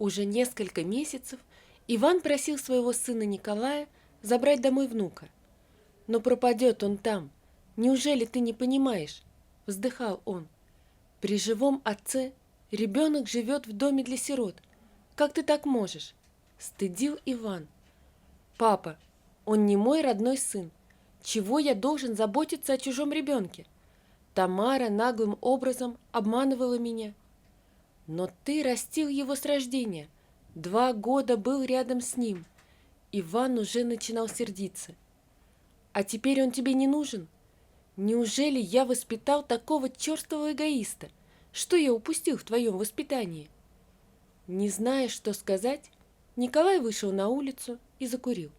Уже несколько месяцев Иван просил своего сына Николая забрать домой внука. «Но пропадет он там. Неужели ты не понимаешь?» – вздыхал он. «При живом отце ребенок живет в доме для сирот. Как ты так можешь?» – стыдил Иван. «Папа, он не мой родной сын. Чего я должен заботиться о чужом ребенке? Тамара наглым образом обманывала меня. Но ты растил его с рождения. 2 года был рядом с ним». Иван уже начинал сердиться. «А теперь он тебе не нужен? Неужели я воспитал такого черствого эгоиста? Что я упустил в твоем воспитании?» Не зная, что сказать, Николай вышел на улицу и закурил.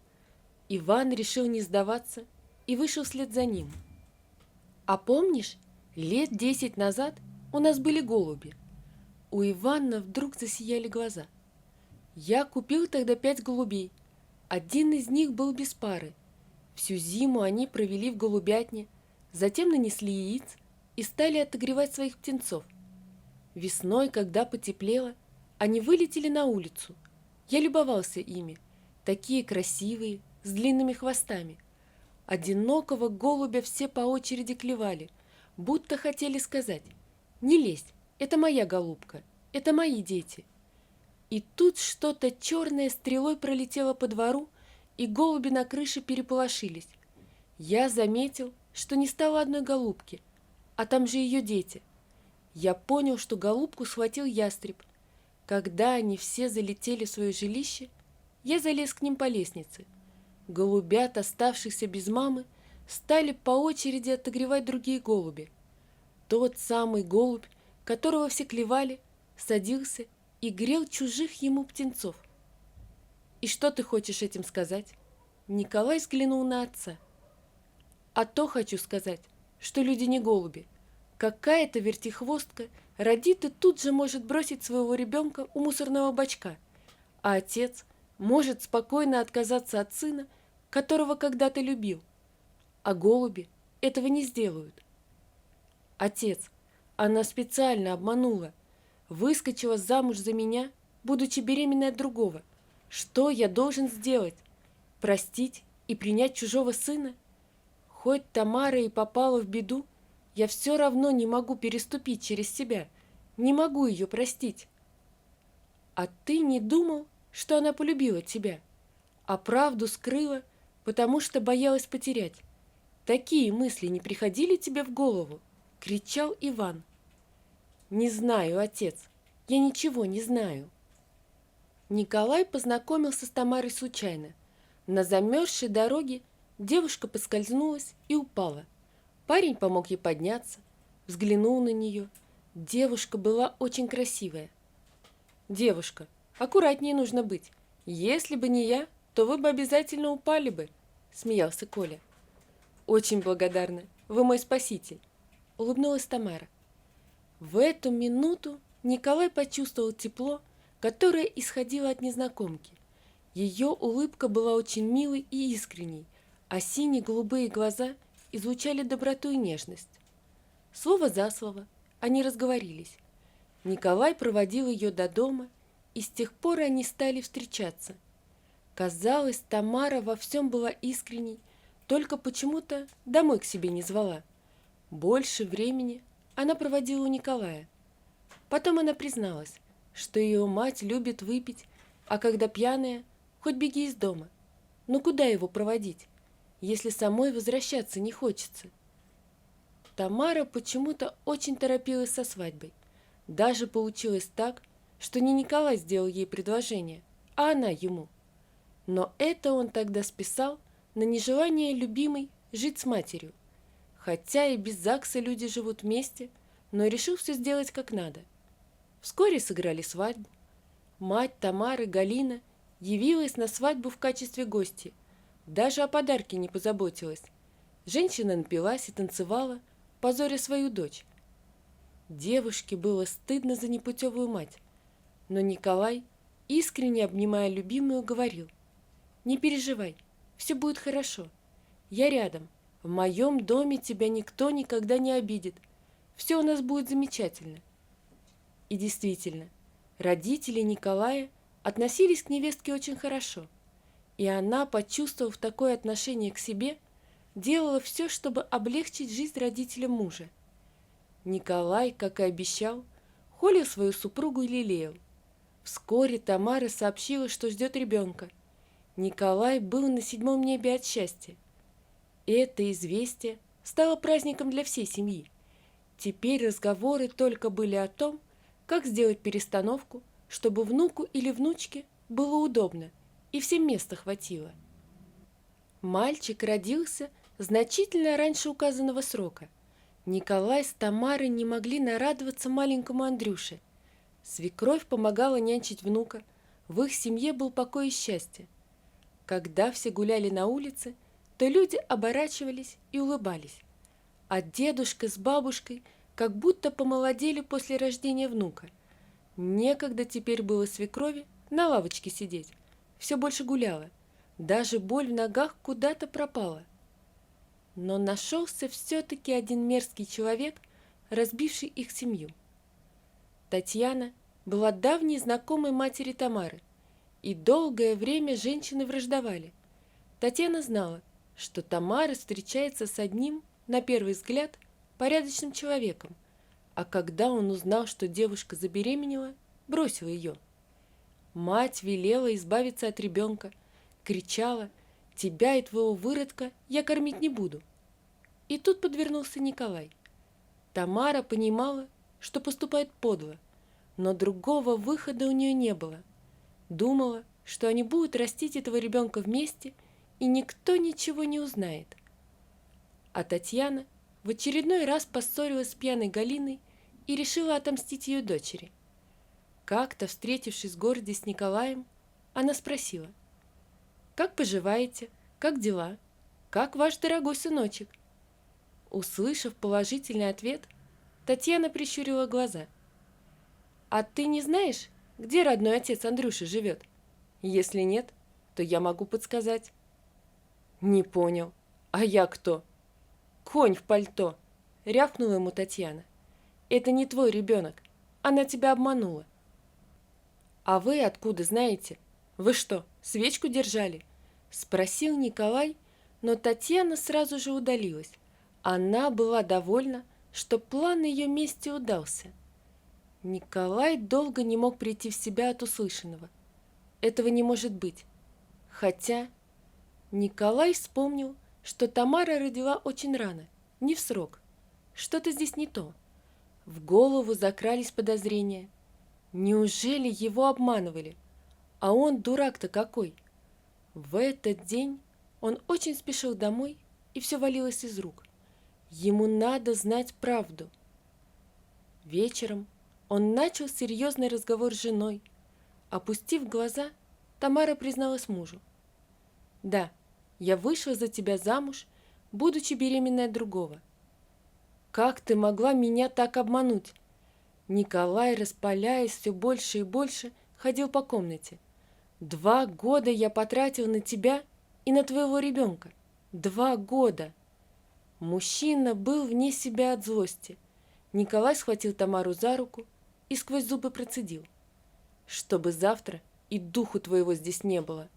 Иван решил не сдаваться и вышел вслед за ним. «А помнишь, лет 10 назад у нас были голуби?» У Ивана вдруг засияли глаза. «Я купил тогда 5 голубей. Один из них был без пары. Всю зиму они провели в голубятне, затем нанесли яиц и стали отогревать своих птенцов. Весной, когда потеплело, они вылетели на улицу. Я любовался ими, такие красивые, с длинными хвостами. Одинокого голубя все по очереди клевали, будто хотели сказать: «Не лезь, это моя голубка, это мои дети». И тут что-то черное стрелой пролетело по двору, и голуби на крыше переполошились. Я заметил, что не стало одной голубки, а там же ее дети. Я понял, что голубку схватил ястреб. Когда они все залетели в свое жилище, я залез к ним по лестнице. Голубят, оставшихся без мамы, стали по очереди отогревать другие голуби. Тот самый голубь, которого все клевали, садился и грел чужих ему птенцов. «И что ты хочешь этим сказать?» Николай взглянул на отца. «А то хочу сказать, что люди не голуби. Какая-то вертихвостка родит и тут же может бросить своего ребенка у мусорного бачка, а отец может спокойно отказаться от сына, которого когда-то любил. А голуби этого не сделают. Отец, она специально обманула, выскочила замуж за меня, будучи беременной от другого. Что я должен сделать? Простить и принять чужого сына? Хоть Тамара и попала в беду, я все равно не могу переступить через себя, не могу ее простить. А ты не думал, что она полюбила тебя, а правду скрыла, потому что боялась потерять? Такие мысли не приходили тебе в голову?» — кричал Иван. «Не знаю, отец, я ничего не знаю». Николай познакомился с Тамарой случайно. На замерзшей дороге девушка поскользнулась и упала. Парень помог ей подняться, взглянул на нее. Девушка была очень красивая. «Девушка, аккуратнее нужно быть. Если бы не я, то вы бы обязательно упали бы», — смеялся Коля. «Очень благодарна, вы мой спаситель», — улыбнулась Тамара. В эту минуту Николай почувствовал тепло, которое исходило от незнакомки. Ее улыбка была очень милой и искренней, а синие-голубые глаза излучали доброту и нежность. Слово за слово они разговорились. Николай проводил ее до дома, и с тех пор они стали встречаться. Казалось, Тамара во всем была искренней, только почему-то домой к себе не звала. Больше времени она проводила у Николая. Потом она призналась, что ее мать любит выпить, а когда пьяная, хоть беги из дома. Но куда его проводить, если самой возвращаться не хочется? Тамара почему-то очень торопилась со свадьбой. Даже получилось так, что не Николай сделал ей предложение, а она ему. Но это он тогда списал на нежелание любимой жить с матерью. Хотя и без ЗАГСа люди живут вместе, но решил все сделать как надо. Вскоре сыграли свадьбу. Мать Тамары, Галина, явилась на свадьбу в качестве гостья. Даже о подарке не позаботилась. Женщина напилась и танцевала, позоря свою дочь. Девушке было стыдно за непутевую мать. Но Николай, искренне обнимая любимую, говорил: «Не переживай, все будет хорошо. Я рядом. В моем доме тебя никто никогда не обидит. Все у нас будет замечательно». И действительно, Родители Николая относились к невестке очень хорошо, и она, почувствовав такое отношение к себе, делала все, чтобы облегчить жизнь родителям мужа. Николай, как и обещал, холил свою супругу и лелеял. Вскоре Тамара сообщила, что ждет ребенка. Николай был на 7 небе от счастья. Это известие стало праздником для всей семьи. Теперь разговоры только были о том, как сделать перестановку, чтобы внуку или внучке было удобно и всем места хватило. Мальчик родился значительно раньше указанного срока. Николай с Тамарой не могли нарадоваться маленькому Андрюше. Свекровь помогала нянчить внука, в их семье был покой и счастье. Когда все гуляли на улице, то люди оборачивались и улыбались, а дедушка с бабушкой как будто помолодели после рождения внука. Некогда теперь было свекрови на лавочке сидеть, все больше гуляла, даже боль в ногах куда-то пропала. Но нашелся все-таки один мерзкий человек, разбивший их семью. Татьяна была давней знакомой матери Тамары, и долгое время женщины враждовали. Татьяна знала, что Тамара встречается с одним, на первый взгляд, порядочным человеком, а когда он узнал, что девушка забеременела, бросил ее. Мать велела избавиться от ребенка, кричала: «Тебя и твоего выродка я кормить не буду». И тут подвернулся Николай. Тамара понимала, что поступает подло, но другого выхода у нее не было. Думала, что они будут растить этого ребенка вместе, и никто ничего не узнает. А Татьяна в очередной раз поссорилась с пьяной Галиной и решила отомстить ее дочери. Как-то, встретившись в городе с Николаем, она спросила: «Как поживаете? Как дела? Как ваш дорогой сыночек?» Услышав положительный ответ, Татьяна прищурила глаза. «А ты не знаешь, где родной отец Андрюши живет? Если нет, то я могу подсказать». «Не понял. А я кто?» «Конь в пальто», — рявкнула ему Татьяна. «Это не твой ребенок. Она тебя обманула». «А вы откуда знаете? Вы что, свечку держали?» — спросил Николай, но Татьяна сразу же удалилась. Она была довольна, что план ее мести удался. Николай долго не мог прийти в себя от услышанного. Этого не может быть. Хотя Николай вспомнил, что Тамара родила очень рано, не в срок. Что-то здесь не то. В голову закрались подозрения. Неужели его обманывали? А он дурак-то какой! В этот день он очень спешил домой, и все валилось из рук. Ему надо знать правду. Вечером он начал серьезный разговор с женой. Опустив глаза, Тамара призналась мужу: «Да, я вышла за тебя замуж, будучи беременной от другого». «Как ты могла меня так обмануть?» Николай, распаляясь все больше и больше, ходил по комнате. 2 года я потратил на тебя и на твоего ребенка. 2 года!» Мужчина был вне себя от злости. Николай схватил Тамару за руку и сквозь зубы процедил: «Чтобы завтра и духу твоего здесь не было».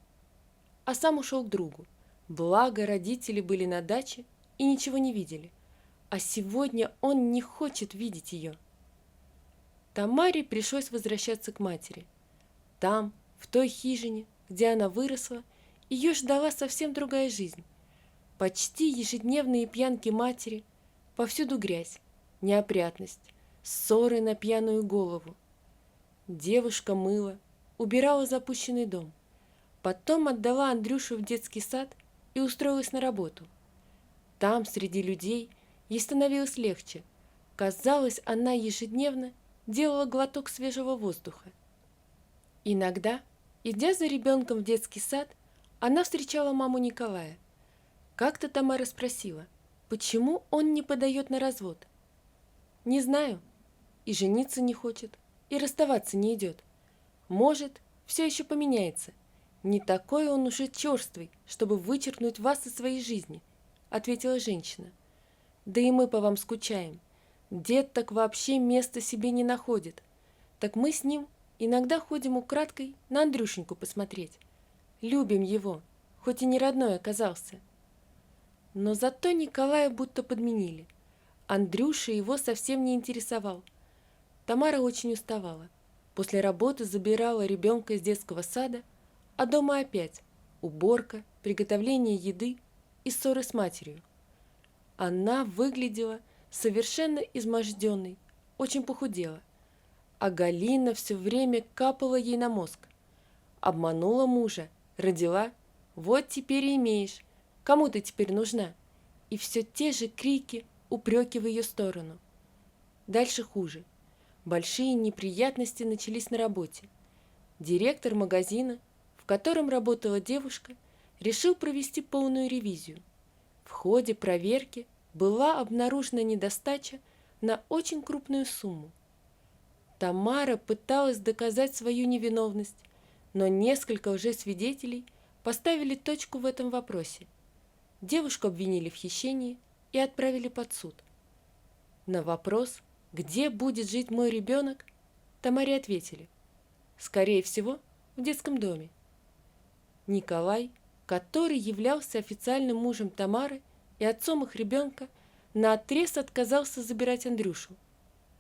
А сам ушел к другу. Благо, родители были на даче и ничего не видели. А сегодня он не хочет видеть ее. Тамаре пришлось возвращаться к матери. Там, в той хижине, где она выросла, ее ждала совсем другая жизнь. Почти ежедневные пьянки матери, повсюду грязь, неопрятность, ссоры на пьяную голову. Девушка мыла, убирала запущенный дом. Потом отдала Андрюшу в детский сад и устроилась на работу. Там, среди людей, ей становилось легче. Казалось, она ежедневно делала глоток свежего воздуха. Иногда, идя за ребенком в детский сад, она встречала маму Николая. Как-то Тамара спросила, почему он не подает на развод. «Не знаю. И жениться не хочет, и расставаться не идет. Может, все еще поменяется. Не такой он уже черствый, чтобы вычеркнуть вас из своей жизни», — ответила женщина. «Да и мы по вам скучаем. Дед так вообще места себе не находит. Так мы с ним Иногда ходим украдкой на Андрюшеньку посмотреть. Любим его, хоть и не родной оказался. Но зато Николая будто подменили. Андрюша его совсем не интересовал. Тамара очень уставала. После работы забирала ребенка из детского сада, а дома опять уборка, приготовление еды и ссоры с матерью. Она выглядела совершенно изможденной, очень похудела, а Галина все время капала ей на мозг. Обманула мужа, родила, вот теперь и имеешь, кому ты теперь нужна? И все те же крики, упреки в ее сторону. Дальше хуже. Большие неприятности начались на работе. Директор магазина, в котором работала девушка, решил провести полную ревизию. В ходе проверки была обнаружена недостача на очень крупную сумму. Тамара пыталась доказать свою невиновность, но несколько лжесвидетелей поставили точку в этом вопросе. Девушку обвинили в хищении и отправили под суд. На вопрос, где будет жить мой ребенок, Тамаре ответили: скорее всего, в детском доме. Николай, который являлся официальным мужем Тамары и отцом их ребенка, наотрез отказался забирать Андрюшу.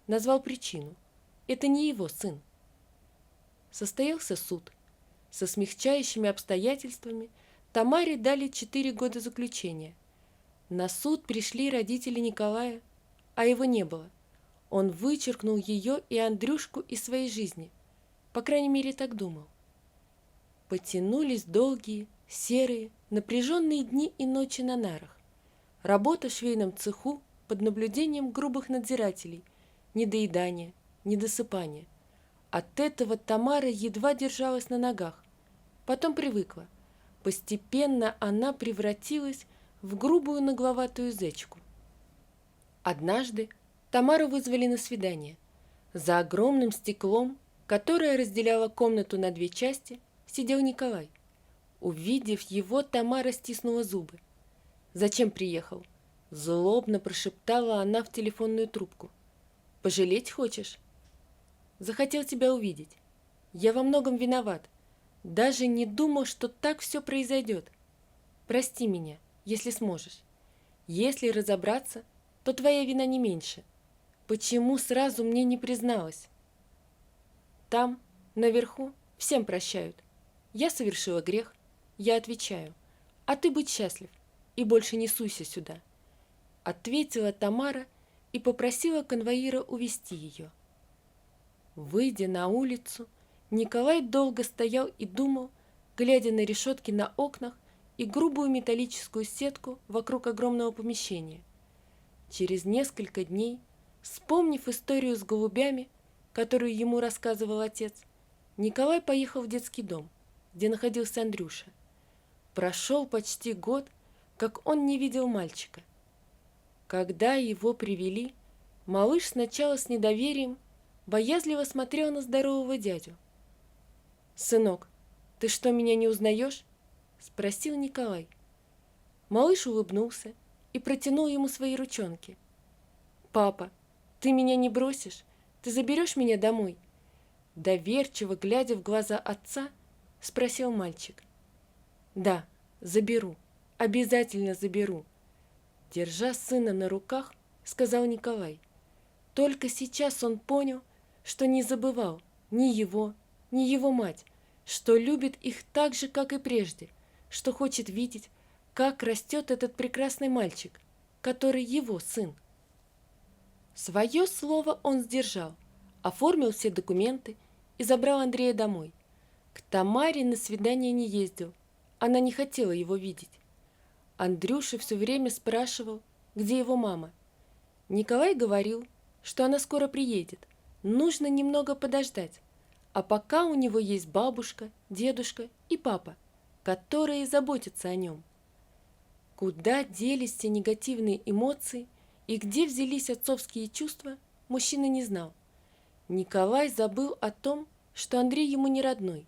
Назвал причину: это не его сын. Состоялся суд. Со смягчающими обстоятельствами Тамаре дали 4 года заключения. На суд пришли родители Николая, а его не было. Он вычеркнул ее и Андрюшку из своей жизни. По крайней мере, так думал. Потянулись долгие, серые, напряженные дни и ночи на нарах. Работа в швейном цеху под наблюдением грубых надзирателей, недоедание, недосыпание. От этого Тамара едва держалась на ногах. Потом привыкла. Постепенно она превратилась в грубую нагловатую зечку. Однажды Тамару вызвали на свидание. За огромным стеклом, которое разделяло комнату на 2 части, сидел Николай. Увидев его, Тамара стиснула зубы. «Зачем приехал?» – злобно прошептала она в телефонную трубку. «Пожалеть хочешь?» «Захотел тебя увидеть. Я во многом виноват. Даже не думал, что так все произойдет. Прости меня, если сможешь. Если разобраться, то твоя вина не меньше. Почему сразу мне не призналась?» «Там, наверху, всем прощают. Я совершила грех, я отвечаю. А ты будь счастлив и больше не суйся сюда», — ответила Тамара и попросила конвоира увести ее. Выйдя на улицу, Николай долго стоял и думал, глядя на решетки на окнах и грубую металлическую сетку вокруг огромного помещения. Через несколько дней, вспомнив историю с голубями, которую ему рассказывал отец, Николай поехал в детский дом, где находился Андрюша. Прошел почти год, как он не видел мальчика. Когда его привели, малыш сначала с недоверием боязливо смотрел на здорового дядю. «Сынок, ты что, меня не узнаешь?» – спросил Николай. Малыш улыбнулся и протянул ему свои ручонки. «Папа, ты меня не бросишь? Ты заберешь меня домой?» Доверчиво глядя в глаза отца, спросил мальчик. «Да, заберу, обязательно заберу», – держа сына на руках, сказал Николай. Только сейчас он понял, что не забывал ни его, ни его мать, что любит их так же, как и прежде, что хочет видеть, как растет этот прекрасный мальчик, который его сын. Свое слово он сдержал, оформил все документы и забрал Андрея домой. К Тамаре на свидание не ездил, она не хотела его видеть. Андрюша все время спрашивал, где его мама. Николай говорил, что она скоро приедет, нужно немного подождать, а пока у него есть бабушка, дедушка и папа, которые заботятся о нем. Куда делись все негативные эмоции и где взялись отцовские чувства, мужчина не знал. Николай забыл о том, что Андрей ему не родной.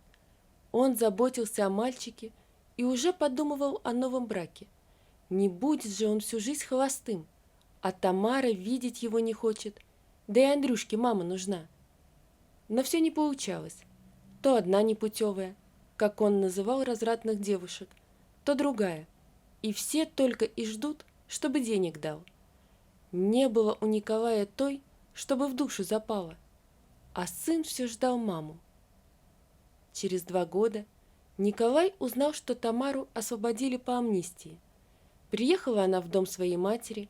Он заботился о мальчике и уже подумывал о новом браке. Не будет же он всю жизнь холостым, а Тамара видеть его не хочет, да и Андрюшке мама нужна. Но все не получалось. То одна непутевая, как он называл развратных девушек, то другая. И все только и ждут, чтобы денег дал. Не было у Николая той, чтобы в душу запала, а сын все ждал маму. Через 2 года Николай узнал, что Тамару освободили по амнистии. Приехала она в дом своей матери.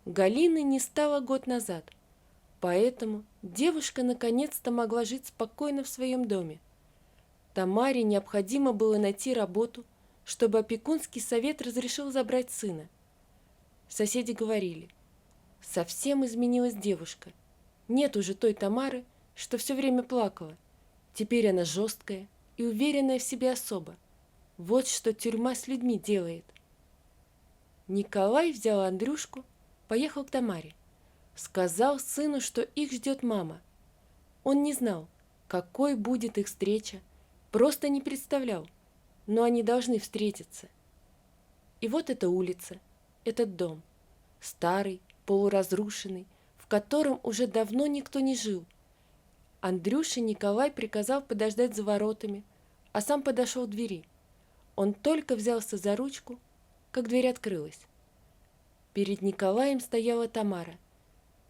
Галины не стало год назад, поэтому девушка наконец-то могла жить спокойно в своем доме. Тамаре необходимо было найти работу, чтобы опекунский совет разрешил забрать сына. Соседи говорили: совсем изменилась девушка. Нет уже той Тамары, что все время плакала. Теперь она жесткая и уверенная в себе особа. Вот что тюрьма с людьми делает. Николай взял Андрюшку, поехал к Тамаре. Сказал сыну, что их ждет мама. Он не знал, какой будет их встреча, просто не представлял, но они должны встретиться. И вот эта улица, этот дом, старый, полуразрушенный, в котором уже давно никто не жил. Андрюше Николай приказал подождать за воротами, а сам подошел к двери. Он только взялся за ручку, как дверь открылась. Перед Николаем стояла Тамара.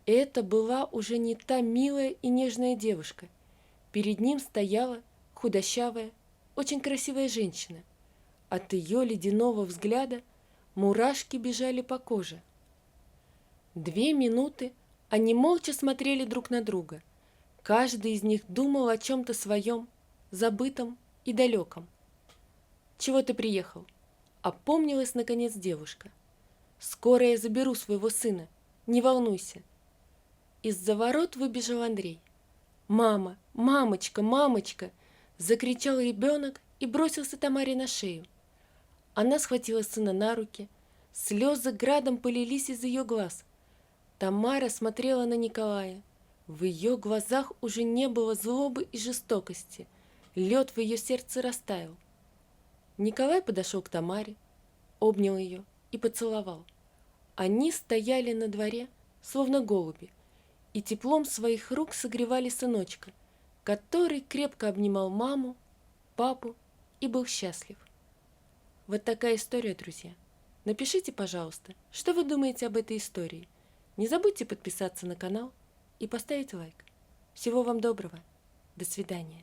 Это была уже не та милая и нежная девушка. Перед ним стояла худощавая, очень красивая женщина. От ее ледяного взгляда мурашки бежали по коже. 2 минуты они молча смотрели друг на друга. Каждый из них думал о чем-то своем, забытом и далеком. «Чего ты приехал?» — опомнилась наконец девушка. «Скоро я заберу своего сына, не волнуйся». Из-за ворот выбежал Андрей. «Мама! Мамочка! Мамочка!» — закричал ребенок и бросился Тамаре на шею. Она схватила сына на руки, слезы градом полились из ее глаз. Тамара смотрела на Николая. В ее глазах уже не было злобы и жестокости. Лед в ее сердце растаял. Николай подошел к Тамаре, обнял ее и поцеловал. Они стояли на дворе, словно голуби, и теплом своих рук согревали сыночка, который крепко обнимал маму, папу и был счастлив. Вот такая история, друзья. Напишите, пожалуйста, что вы думаете об этой истории. Не забудьте подписаться на канал и поставить лайк. Всего вам доброго. До свидания.